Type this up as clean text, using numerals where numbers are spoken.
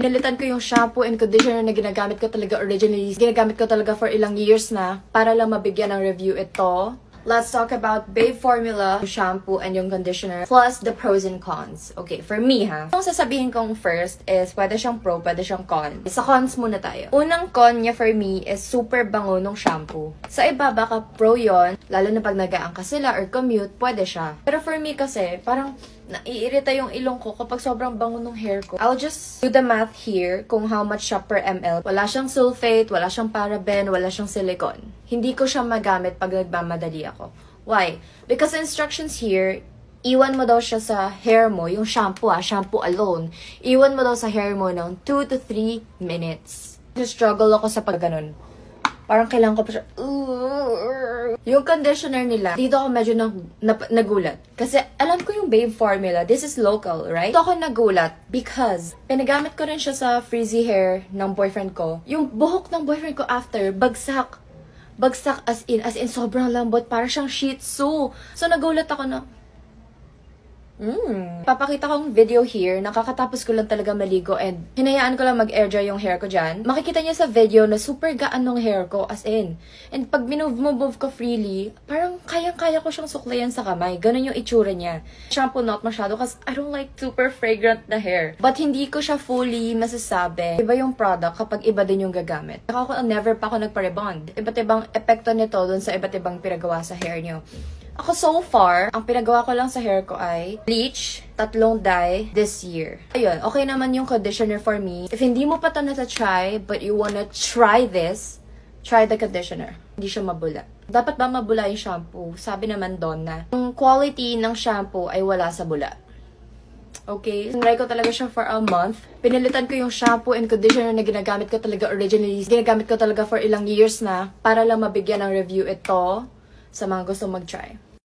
Pinalitan ko yung shampoo and conditioner na ginagamit ko talaga originally. Ginagamit ko talaga for ilang years na para lang mabigyan ng review ito. Let's talk about Babe Formula shampoo and yung conditioner plus the pros and cons. Okay, for me Ang sasabihin kong first is pwede siyang pro, pwede siyang con. Sa cons muna tayo. Unang con niya for me is super bango nung shampoo. Sa iba baka pro yon, lalo na pag nag-aangkas sila or commute, pwede siya. Pero for me kasi, parang naiirita yung ilong ko kapag sobrang bango ng hair ko. I'll just do the math here kung how much siya per ml. Wala siyang sulfate, wala siyang paraben, wala siyang silicone. Hindi ko siya magamit pag nagmamadali ako. Why? Because the instructions here, iwan mo daw siya sa hair mo, yung shampoo shampoo alone. Iwan mo daw sa hair mo ng 2 to 3 minutes. Struggle ako sa pagganon. Parang kailangan ko pa siya. Yung conditioner nila, dito ako medyo nagulat. Kasi alam ko yung Babe Formula, this is local, right? Dito ako nagulat because pinagamit ko rin siya sa frizzy hair ng boyfriend ko. Yung buhok ng boyfriend ko after, bagsak. Bagsak as in sobrang lambot, para siyang Shih Tzu. So nagulat ako na, papakita kong video here, nakakatapos ko lang talaga maligo and hinayaan ko lang mag-air dry yung hair ko dyan. Makikita niyo sa video na super gaan ng hair ko, as in. And pag move ko freely, parang kayang-kaya ko siyang suklayan sa kamay. Ganun yung itsura niya. Shampoo not masyado kasi I don't like super fragrant na hair. But hindi ko siya fully masasabi. Iba yung product kapag iba din yung gagamit. Never pa ako nagpa-rebond. Iba't ibang epekto nito dun sa iba't ibang pinagawa sa hair niyo. Ako so far, ang pinagawa ko lang sa hair ko ay bleach, 3 dye this year. Ayun, okay naman yung conditioner for me. If hindi mo pa ito na-try, but you wanna try this, try the conditioner. Hindi siya mabula. Dapat ba mabula yung shampoo? Sabi naman doon na yung quality ng shampoo ay wala sa bula. Okay? Try ko talaga siya for a month. Pinalitan ko yung shampoo and conditioner na ginagamit ko talaga originally. Ginagamit ko talaga for ilang years na para lang mabigyan ng review ito sa mga gusto mag-try.